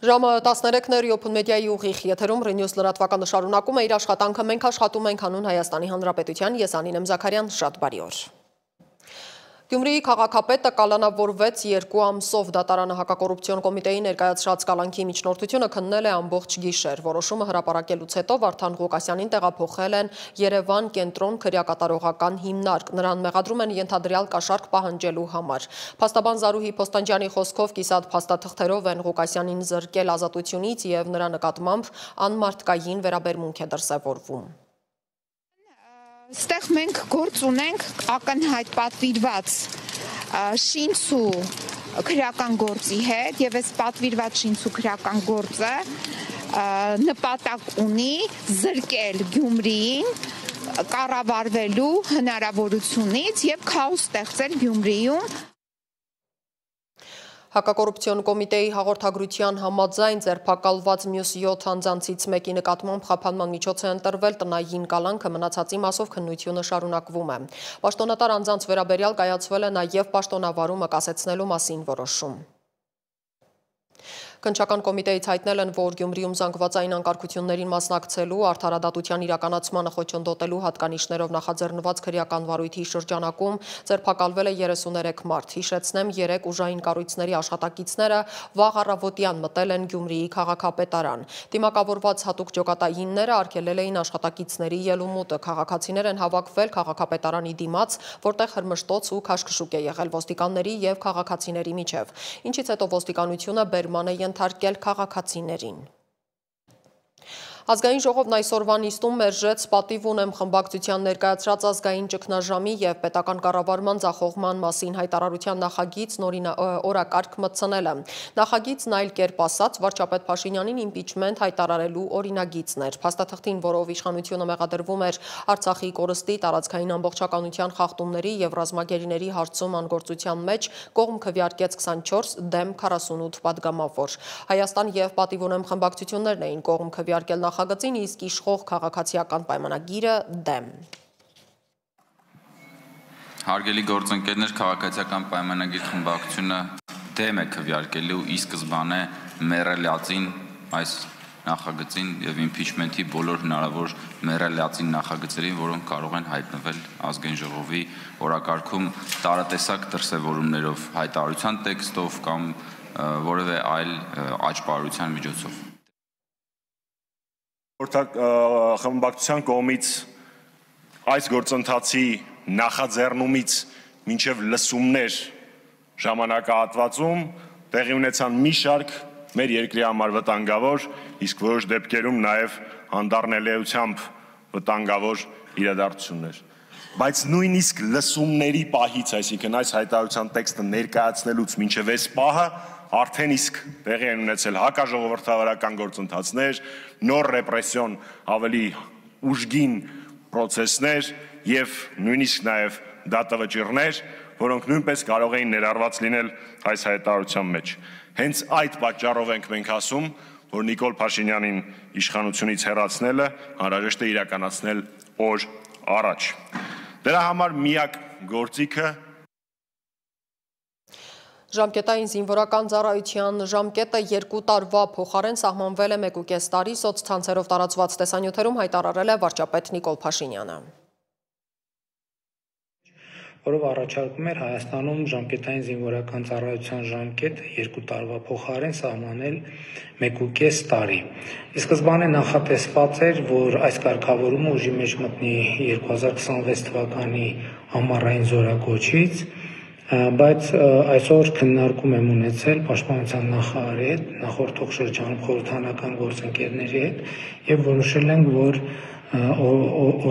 Ժամը 13:07 մեդիայի ուղիղ եթերում Ռենյուս լրատվականը շարունակում է իր աշխատանքը, մենք աշխատում ենք հանուն Հայաստանի Հանրապետության, ես Անին եմ Զաքարյան, շատ բարի օր։ Գյումրիի քաղաքապետը կալանավորվեց 2 ամսով դատարանը հակակոռուպցիոն կոմիտեի ներկայացրած կալանքի միջնորդությունը քննել է ամբողջ գիշեր։ Որոշումը հրապարակելուց հետո Վարդան Ղուկասյանին տեղափոխել են Երևան կենտրոն քրեակատարողական հիմնարկ։ Նրան մեղադրում են ենթադրյալ կաշառք պահանջելու համար։ Փաստաբան Զարուհի Փոստանջյանի խոսքով կիսատ փաստաթղթերով են Ղուկասյանին զրկել ազատությունից եւ նրա նկատմամբ անմարդկային վերաբերմունք է դրսևորվում։ Ստեղ մենք գործ ունենք ակնհայտ պատվիրված շինցու քրեական գործի հետ եւ այս պատվիրված շինցու քրեական գործը նպատակ ունի զրկել Գյումրիին կառավարվելու հնարավորությունից եւ քաոս ստեղծել Գյումրիում։ Հակակոռուպցիոն կոմիտեի հաղորդագրության համաձայն ձերբակալված մյուս 7 անձանցից մեկի նկատմամբ խափանման միջոց է ընտրվել տնային կալանքը, մնացածի մասով քննությունը շարունակվում է։ Պաշտոնատար անձանց վերաբերյալ կայացվել է նաև պաշտոնավարումը կասեցնելու մասին որոշում։ Քննչական կոմիտեից հայտնել են, որ Գյումրիում զանգվածային անկարգություններին մասնակցելու, արդարադատության իրականացմանը խոչընդոտելու հատկանիշներով նախաձեռնված քրեական վարույթի շրջանակում ձերբակալվել է 33 մարդ։ Հիշեցնեմ, 3 ուժային կառույցների աշխատակիցները վաղ առավոտյան մտել են Գյումրիի քաղաքապետարան։ Դիմակավորված հատուկ ջոկատայինները արգելել էին աշխատակիցների ելումուտը։ Քաղաքացիներ են հավաքվել քաղաքապետարանի դիմաց, որտեղ հրմշտոց ու քաշքշուկ է եղել ոստիկանների եւ քաղաքացիների միջև, ինչից հետո ոստիկանությունը բերման է ենթարկել քաղաքացիներին։ Ազգային ժողովն այսօրվա նիստում մերժեց պատիվ ունեմ խմբակցության ներկայացրած ազգային ճգնաժամի եւ պետական կառավարման ձախողման մասին հայտարարության նախագիծն օրակարգ մտցնելը։ Նախագիծն այլ կերպ ասած վարչապետ Փաշինյանին իմպիչմենտ հայտարարելու օրինագիծն էր։ Փաստաթղթին, որով իշխանությունը մեղադրվում էր Արցախի կորստի, տարածքային ամբողջականության խախտումների եւ ռազմագերիների հարցում անգործության մեջ, կողմ քվեարկեց 24, դեմ 48 падգամավոր։ Հայաստան եւ պատիվ ունեմ խմբակցություններն էին կողմ քվեարկել նախագծին, իսկ իշխող քաղաքացիական պայմանագիրը դեմ։ Հարգելի գործընկերներ, քաղաքացիական պայմանագիր խմբակցությունը դեմ է քվեարկելու ի սկզբանե մեռելածին այս նախագծին եւ իմպիչմենտի բոլոր հնարավոր մեռելածին նախագծերին, որոնք կարող են հայտնվել ազգային ժողովի օրակարգում տարատեսակ դրսևորումներով, հայտարարության տեքստով կամ որևէ այլ աճպարության միջոցով։ Խմբակցության կողմից այս գործընթացի նախաձեռնումից մինչև լսումներ ժամանակահատվածում տեղի ունեցան մի շարք մեր երկրի համար վտանգավոր, իսկ որոշ դեպքերում նաև անդառնալիությամբ վտանգավոր իրադարձություններ։ Բայց նույնիսկ լսումների պահից, այսինքն այս հայտարարության տեքստը ներկայացնելուց մինչև այս պահը արդեն իսկ տեղի են ունեցել հակաժողովրդավարական գործընթացներ, նոր ռեպրեսիոն ավելի ուժգին պրոցեսներ եւ նույնիսկ նաեւ դատավճիռներ, որոնք նույնպես կարող էին ներառված լինել այս հայտարարության մեջ։ Հենց այդ պատճառով ենք մենք ասում, որ Նիկոլ Փաշինյանին իշխանությունից հեռացնելը անհրաժեշտ է իրականացնել օր առաջ։ Դրա համար միակ գործիքը Ժամկետային զինվորական ծառայության ժամկետը 2 տարվա փոխարեն սահմանվել է 1.5 տարի, սոցցանցերով տարածված տեսանյութերում հայտարարել է վարչապետ Նիկոլ Փաշինյանը։ Որով առաջարկում էր Հայաստանում ժամկետային զինվորական ծառայության ժամկետը 2 տարվա փոխարեն սահմանել 1.5 տարի։ Ի սկզբանե նախատեսված էր, որ այս կարգավորումը ուժի մեջ մտնի 2026 թվականի ամառային զորակոչից, բայց այսօր քննարկում եմ ունեցել պաշտպանության նախարարի հետ, նախորդող շրջանում խորհրդանական գործընկերների հետ եւ որոշել ենք, որ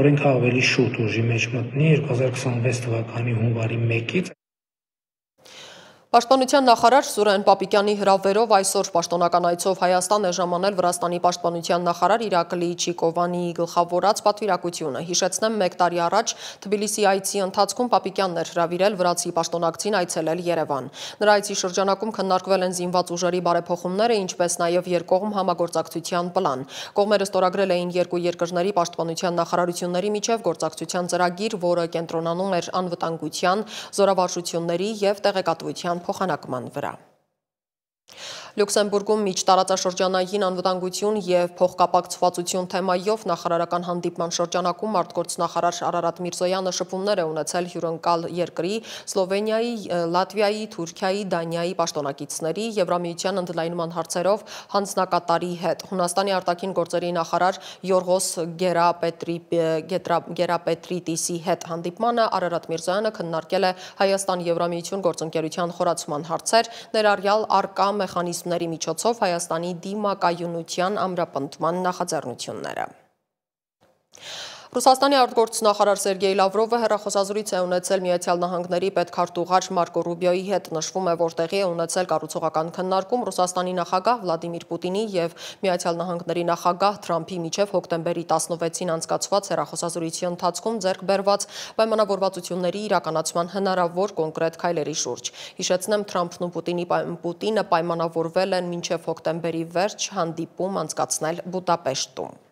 օրենքը ավելի շուտ ուժի մեջ մտնի 2026 թվականի հունվարի 1-ից։ Պաշտպանության նախարար Սուրեն Պապիկյանի հրավերով այսօր պաշտոնական այցով Հայաստան է ժամանել Վրաստանի պաշտպանության նախարար Իրակլի Չիկովանի գլխավորած պատվիրակությունը։ Հիշեցնեմ, 1 տարի առաջ Թբիլիսի այցի ընթացքում Պապիկյանն էր հրավիրել վրացի պաշտոնակցին այցելել Երևան։ Նրա այցի շրջանակում քննարկվել են զինված ուժերի բարեփոխումները, ինչպես նաև երկկողմ համագործակցության պլան։ Կողմերը ստորագրել էին երկու երկրների պաշտպանության նախարարությունների միջև գործակցության ծրագիր, որը կենտրոնանում էր անվտանգության, զորավարժությունների եւ տեղեկատվության փոխանակման վրա։ Լյուքսեմբուրգում միջտարածաշրջանային անվտանգություն եւ փոխկապակցվածություն թեմայով նախարարական հանդիպման շրջանակում արտգործնախարար Արարատ Միրզոյանը շփումներ է ունեցել հյուրընկալ երկրի Սլովենիայի, Լատվիայի, Թուրքիայի, Դանիայի պաշտոնակիցների, Եվրամիության ընդլայնման հարցերով հանձնակատարի հետ։ Հունաստանի արտաքին գործերի նախարար Յորգոս Գերապետրիտիսի հետ հանդիպմանը Արարատ Միրզոյանը քննարկել է Հայաստան-Եվրամիություն գործընկերության խորացման հարցեր, ներառյալ առկա մեխանիզմների միջոցով Հայաստանի դիմակայունության ամրապնդման նախաձեռնությունները։ Ռուսաստանի արտգործնախարար Սերգեյ Լավրովը հեռախոսազրույց է ունեցել Միացյալ Նահանգների պետքարտուղար Մարկո Ռուբիոյի հետ, նշվում է, որ տեղի է ունեցել կառուցողական քննարկում Ռուսաստանի նախագահ Վլադիմիր Պուտինի եւ Միացյալ Նահանգների նախագահ Թրամփի միջև հոկտեմբերի 16-ին անցկացված հեռախոսազրույցի ընթացքում ձեռք բերված պայմանավորվածությունների իրականացման հնարավոր կոնկրետ քայլերի շուրջ։ Հիշեցնեմ, Թրամփն ու Պուտինը պայմանավորվել են մինչև հոկտեմբերի վերջ հանդիպում անցկացնել Բուդապեշտում։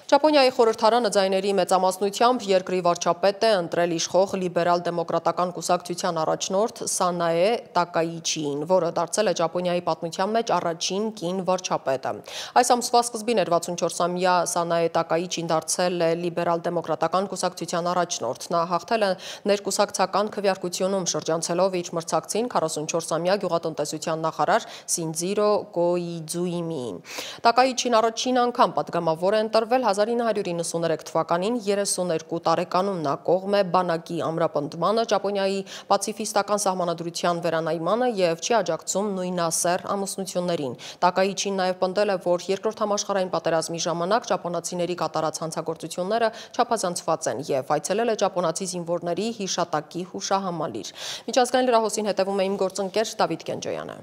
Ճապոնիայի խորհրդարանը ձայների մեծամասնությամբ երկրի վարչապետ է ընտրել իշխող լիբերալ-դեմոկրատական կուսակցության առաջնորդ Սանաե Տակաիչիին, որը դարձել է Ճապոնիայի պատմության մեջ առաջին կին վարչապետը։ Այս ամսվա սկզբին 64-ամյա Սանաե Տակաիչին դարձել է լիբերալ-դեմոկրատական կուսակցության առաջնորդ։ Նա հաղթել է ներկուսակցական քվեարկությունում, շրջանցելով իր մրցակցին 44-ամյա գյուղատնտեսության նախարար Սինձիրո Կոիձուիմիին։ Տակաիչին առաջին անգամ պատգամավոր է ընտրվել 1993 թվականին 32 տարեկանում նա կողմ է բանակի ամրապնդմանը, Ճապոնիայի պացիֆիստական սահմանադրության վերանայմանը եւ չի աջակցում նույնասեռ ամուսնություններին։ Տակաիչին նաեւ պնդել է, որ երկրորդ համաշխարհային պատերազմի ժամանակ ճապոնացիների կատարած հանցագործությունները չափազանցված են եւ այցելել է ճապոնացի զինվորների հիշատակի հուշահամալիր։ Միջազգային լրահոսին հետևում է իմ գործընկեր Դավիթ Կենջոյանը։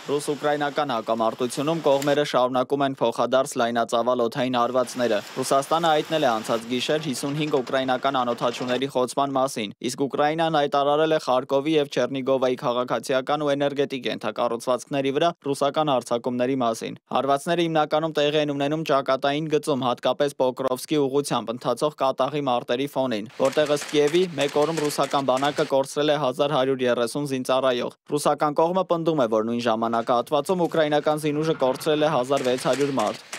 Ռուս-ուկրաինական հակամարտությունում կողմերը շարունակում են փոխադարձ լայնածավալ օդային հարվածները։ Ռուսաստանը հայտնել է անցած գիշեր 55 ուկրաինական անօդաչուների խոցման մասին, իսկ Ուկրաինան հայտարարել է Խարկովի եւ Չեռնիգովայի քաղաքացիական ու էներգետիկ ենթակառուցվածքների վրա ռուսական հարձակումների մասին։ Հարվածները հիմնականում տեղի են ունենում ճակատային գծում, հատկապես Պոկրովսկի ուղղությամբ ընթացող կատաղի մարտերի ֆոնին, որտեղ ըստ Կիևի մեկ օրում ռուսական բանակը կորցրել է 1130 զինծառայող։ Ռուսական կողմը պնդում է, որ նույն ժամանակահատվածում ուկրաինական զինուժը կորցրել է 1600 մարդ։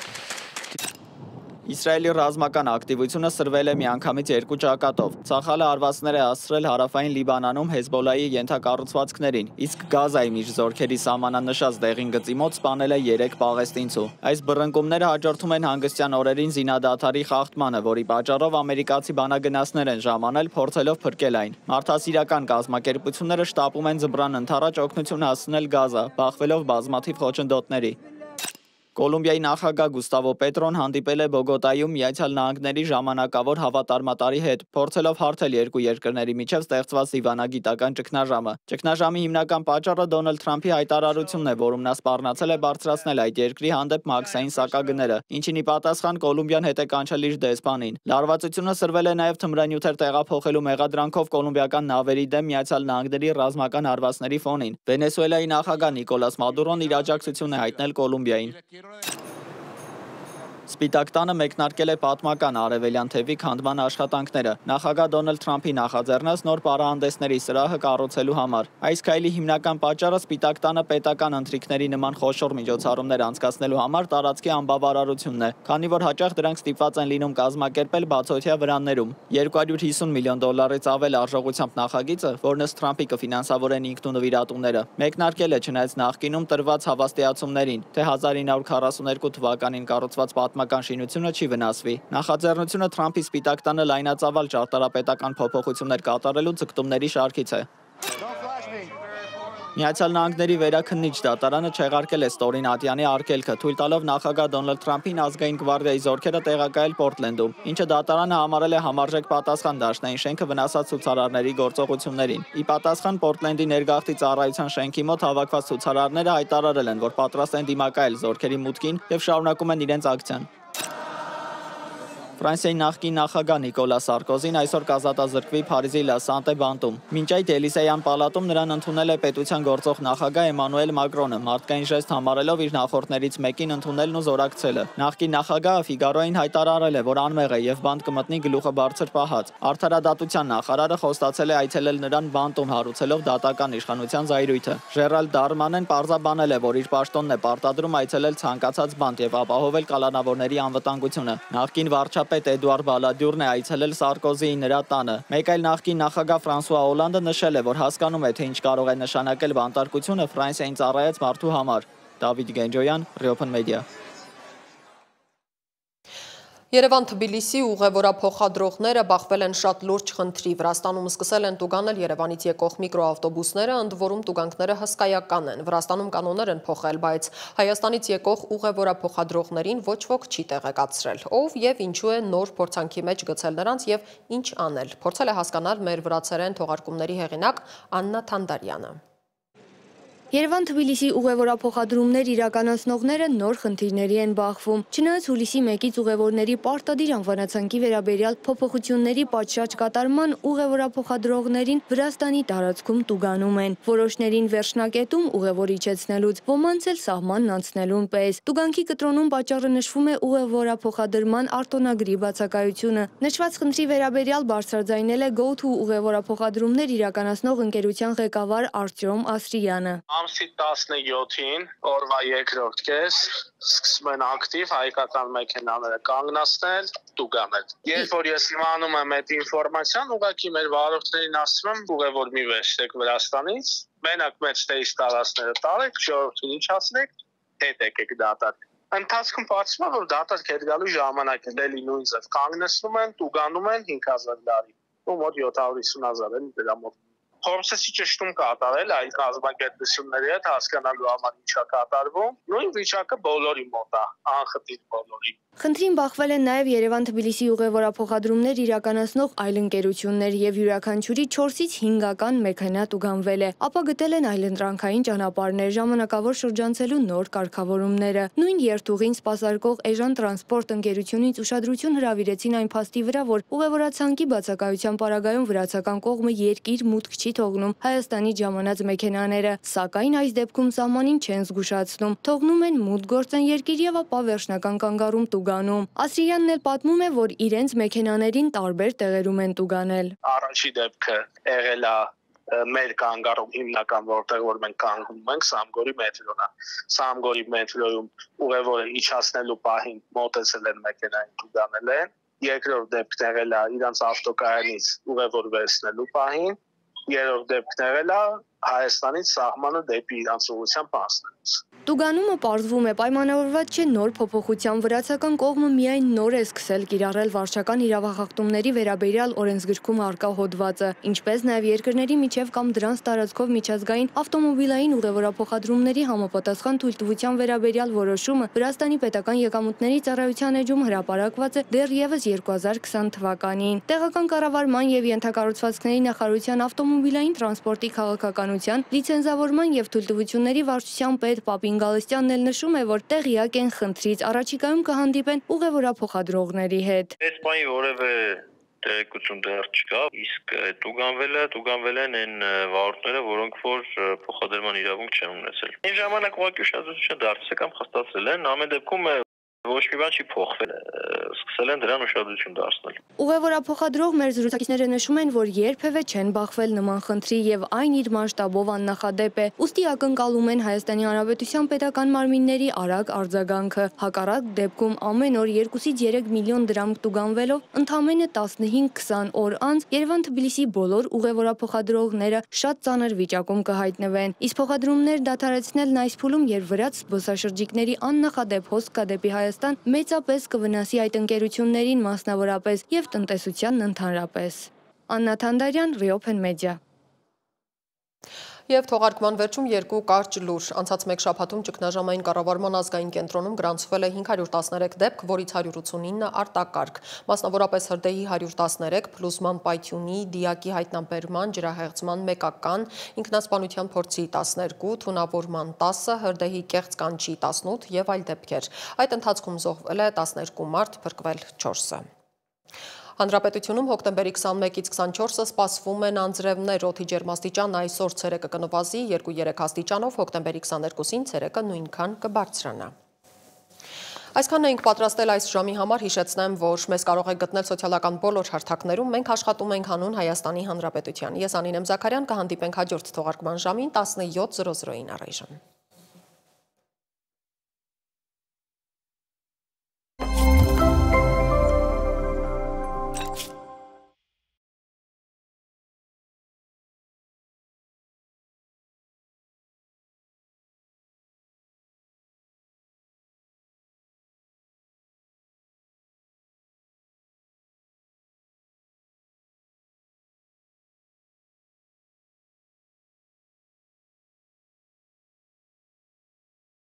Իսրայելի ռազմական ակտիվությունը սրվել է միանգամից երկու ճակատով։ Ցախալը հարվածներ է հասցրել հարավային Լիբանանում Հեզբոլայի ենթակառուցվածքներին, իսկ Գազայի միջզորքերի սահմանանշած դեղին գծի մոտ սպանել է 3 պաղեստինցու։ Այս բռնկումները հաջորդում են հանգստյան օրերին զինադադարի խախտմանը, որի պատճառով ամերիկացի բանագնացներ են ժամանել, փորձելով փրկել այն։ Մարդասիրական կազմակերպությունները շտապում են ձմռան ընդառաջ օգնություն հասցնել Գազա, բախվելով բազմաթիվ խոչընդոտների։ Կոլումբիայի նախագահ Գուստավո Պետրոն հանդիպել է Բոգոտայում Միացյալ Նահանգների ժամանակավոր հավատարմատարի հետ, փորձելով հարթել երկու երկրների միջև ստեղծված դիվանագիտական ճգնաժամը։ Ճգնաժամի հիմնական պատճառը Դոնալդ Թրամփի հայտարարությունն է, որում նա սպառնացել է բարձրացնել այդ երկրի հանդեպ մաքսային սակագները, ինչին ի պատասխան Կոլումբիան հետ է կանչել իր դեսպանին։ Լարվածությունը սրվել է նաև թմրանյութեր տեղափոխելու մեղադրանքով կոլումբիական նավերի դեմ Միացյալ Նահանգների ռազմական հարվածների ֆոնին։ Վենեսուելայի նախագահ Նիկոլաս Մադուրոն իր աջակցությունն է հայտնել Կոլումբիային։ Սպիտակ տանը մեկնարկել է պատմական արևելյան թևի քանդման աշխատանքները։ Նախագահ Դոնալդ Թրամփի նախաձեռնած նոր պարահանդեսների սրահը կառուցելու համար։ Այս քայլի հիմնական պատճառը Սպիտակ տանը պետական ընթրիքների նման խոշոր միջոցառումներ անցկացնելու համար տարածքի անբավարարությունն է, քանի որ հաճախ դրանք ստիպված են լինում կազմակերպել բացօթյա վրաններում։ $250 միլիոն ավել արժողությամբ նախագիծը, որն ըստ Թրամփի կֆինանսավորեն ինքնունվիրատուները, մեկնարկել է չնայած նախկինում տրված հավաստիացումներին, թե 1942 թվականին կառուցված պատմական շինությունը չի վնասվի։ Նախաձեռնությունը Թրամփի Սպիտակ տանը լայնածավալ ճարտարապետական փոփոխություններ կատարելու ձգտումների շարքից է։ Միացյալ Նահանգների վերաքննիչ դատարանը չեղարկել է Ստորին Ատյանի արգելքը, թույլ տալով նախագահ Դոնալդ Թրամփին ազգային գվարդիայի զորքերը տեղակայել Պորտլենդում, ինչը դատարանը համարել է համարժեք պատասխան դաշնային շենքը վնասած ցուցարարների գործողություններին։ Ի պատասխան Պորտլենդի ներգաղթի ծառայության շենքի մոտ հավաքված ցուցարարները հայտարարել են, որ պատրաստ են դիմակայել զորքերի մուտքին եւ շարունակում են իրենց ակցիան։ Ֆրանսիայի նախկին նախագահ Նիկոլա Սարկոզին այսօր կազատազրկվի Փարիզի Լա Սանտե բանտում։ Մինչ այդ Էլիսեյան պալատում նրան ընդունել է պետության գործող նախագահ Էմանուել Մակրոնը, մարդկային ժեստ համարելով իր նախորդներից մեկին ընդունելն ու զորակցելը։ Նախկին նախագահը Ֆիգարոյին հայտարարել է, որ անմեղ է եւ բանտ կմտնի գլուխը բարձր պահած։ Արդարադատության նախարարը խոստացել է այցելել նրան բանտում հարուցելով դատական իշխանության զայրույթը։ Ժերալ Դարմանեն պարզաբանել է, որ իր պաշտոնն է պարտադրում այցելել ցանկացած բանտ եւ ապահովել կալանավորների անվտանգությունը։ Նախկին վարչապետ Էդուարդ Բալադյուրն է այցելել Սարկոզիի նրա տանը։ Մեկ այլ նախկին նախագահ Ֆրանսուଆ Օլանդը նշել է, որ հասկանում է, թե ինչ կարող է նշանակել բանտարկությունը Ֆրանսիային ծառայած մարդու համար։ Դավիթ Գենջոյան, Ռիոփն մեդիա։ Երևան-Թբիլիսի ուղևորափոխադրողները բախվել են շատ լուրջ խնդրի։ Վրաստանում սկսել են տուգանել Երևանից եկող միկրոավտոբուսները, ընդ որում տուգանքները հսկայական են։ Վրաստանում կանոններ են փոխել, բայց Հայաստանից եկող ուղևորափոխադրողներին ոչ ոք չի տեղեկացրել։ Ով եւ ինչու է նոր փորձանքի մեջ գցել նրանց եւ ինչ անել։ Փորձել է հասկանալ մեր վրացերեն թողարկումների հեղինակ Աննա Թանդարյանը։ Երևան-Թբիլիսի ուղևորափոխադրումներ իրականացնողները նոր խնդիրների են բախվում։ Չնայած հուլիսի 1-ից ուղևորների պարտադիր անվանացանքի վերաբերյալ փոփոխությունների պատշաճ կատարման ուղևորափոխադրողներին Վրաստանի տարածքում տուգանում են։ Որոշներին վերջնակետում ուղևոր իջեցնելուց, ոմանց էլ սահմանն անցնելուն պես։ Տուգանքի կտրոնում պատճառը նշվում է ուղևորափոխադրման արտոնագրի բացակայությունը։ Նշված խնդրի վերաբերյալ բարձրաձայնել է Go-To ուղևորափոխադրումներ իրականացնող ընկերության ղեկավար Արտյոմ Ասրյանը։ Ամսի 17-ին օրվա երկրորդ կես սկսում են ակտիվ հայկական մեքենաները կանգնացնել, տուգանել։ Երբ որ ես իմանում եմ այդ ինֆորմացիան, ուղղակի մեր վարորդներին ասում եմ ուղևոր մի վերցրեք Վրաստանից, մենակ մեծ թեյս տարածները տարեք, ժողովրդին իջացրեք, հետ եկեք դատարկ։ Ընթացքում պատմում է, որ դատարկ հետ գալու ժամանակ է, դելի նույն ձև կանգնեցնում են, տուգանում են 5000 դարի, ու մոտ 750,000 են դրա մոտ։ Փորձեցի ճշտում կատարել այլ կազմակերպությունների հետ հասկանալու համար ինչա կատարվում։ Նույն վիճակը բոլորի մոտ է, անխտիր բոլորի։ Խնդրին բախվել են նաև Երևան-Թբիլիսի ուղևորափոխադրումներ իրականացնող այլ ընկերություններ եւ յուրաքանչյուրի 4-ից 5-ական մեքենա տուգանվել է, ապա գտել են այլընտրանքային ճանապարհներ, ժամանակավոր շրջանցելու նոր կարգավորումները։ Նույն երթուղին սպասարկող Էժան տրանսպորտ ընկերությունից ուշադրություն հրավիրեցին այն փաստի վրա, որ ուղևորացանկի բացակայության պարագայում վրացական կողմը երկիր մուտք չի թողնում Հայաստանից ժամանած մեքենաները, սակայն այս դեպքում սահմանին չեն զգուշացնում, թողնում են մուտք գործեն երկիր եւ ապա վերջնական կանգառում տուգանում։ Ասրյանն էլ պատմում է, որ իրենց մեքենաներին տարբեր տեղերում են տուգանել։ Առաջի դեպքը եղել է մեր կանգառում հիմնական որտեղ որ մենք կանգնում ենք Սամգորի մետրոն է։ Սամգորի մետրոյում ուղևորը իջացնելու պահին մոտեցել են մեքենային տուգանել են։ Երկրորդ դեպքն եղել է իրանց ավտոկայանից ուղևոր վերցնելու պահին։ Երրորդ դեպքն եղել է Հայաստանից սահմանը դեպի իրանց ուղղությամբ անցնելուց։ Տուգանումը պարզվում է պայմանավորված չէ նոր փոփոխության վրացական կողմը միայն նոր է սկսել կիրառել վարչական իրավախախտումների վերաբերյալ օրենսգրքում առկա հոդվածը, ինչպես նաև երկրների միջև կամ դրանց տարածքով միջազգային ավտոմոբիլային ուղևորափոխադրումների համապատասխան թույլտվության վերաբերյալ որոշումը Վրաստանի պետական եկամուտների ծառայության էջում հրապարակված է դեռևս 2020 թվականին։ Տեղական կառավարման եւ ենթակառուցվածքների նախարարության ավտոմոբիլային տրանսպորտի քաղաքականության, լիցենզավորման եւ թույլտվությունների վարչության պետ Պապին Գալստյանն էլ նշում է, որ տեղյակ են խնդրից, առաջիկայում կհանդիպեն ուղևորափոխադրողների հետ։ Այս բանի որևէ տեղեկություն դեռ չկա, իսկ տուգանվել են այն վարորդները, որոնք որ փոխադրման իրավունք չեն ունեցել։ Այն ժամանակ ուղղակի ուշադրություն դարձել կամ խստացել են, ամեն դեպքում ոչ մի բան չի փոխվել, սկսել են դրան ուշադրություն դարձնել։ Ուղևորափոխադրող մեր զրուցակիցները նշում են, որ երբևէ չեն բախվել նման խնդրի եւ այն իր մասշտաբով աննախադեպ է։ Ուստի ակնկալում են Հայաստանի Հանրապետության պետական մարմինների արագ արձագանքը։ Հակառակ դեպքում ամեն օր 2-ից 3 միլիոն դրամ տուգանվելով ընդամենը 15-20 օր անց Երևան-Թբիլիսի բոլոր ուղևորափոխադրողները շատ ծանր վիճակում կհայտնվեն։ Իսկ փոխադրումներ դադարեցնելն այս փուլում, երբ վրաց զբոսաշրջիկների աննախադեպ հոսք կա դեպի Հայաստան, մեծապես կվնասի այդ ընկերություններին մասնավորապես եւ տնտեսությանն ընդհանրապես։ Աննա Թանդարյան, Ռիոփն մեդիա։ Եվ թողարկման վերջում երկու կարճ լուր։ Անցած մեկ շաբաթում ճգնաժամային կառավարման ազգային կենտրոնում գրանցվել է 513 դեպք, որից 189 արտակարգ։ Մասնավորապես հրդեհի 113, փլուզման պայթյունի, դիակի հայտնաբերման, ջրահեղձման մեկական, ինքնասպանության փորձի 12, թունավորման 10, հրդեհի կեղծ կանչի 18 եւ այլ դեպքեր։ Այդ ընթացքում զոհվել է 12 մարդ, փրկվել 4-ը։ Հանրապետությունում հոկտեմբերի 21-ից 24-ը սպասվում են անձրևներ, օդի ջերմաստիճան այսօր ցերեկը կնվազի 2-3 աստիճանով, հոկտեմբերի 22-ին ցերեկը նույնքան կբարձրանա։ Այսքանն էինք պատրաստել այս ժամի համար, հիշեցնեմ, որ մեզ կարող եք գտնել սոցիալական բոլոր հարթակներում, մենք աշխատում ենք հանուն Հայաստանի Հանրապետության։ Ես Անին եմ Զաքարյան, կհանդիպենք հաջորդ թողարկման ժամին 17:00-ին առայժմ։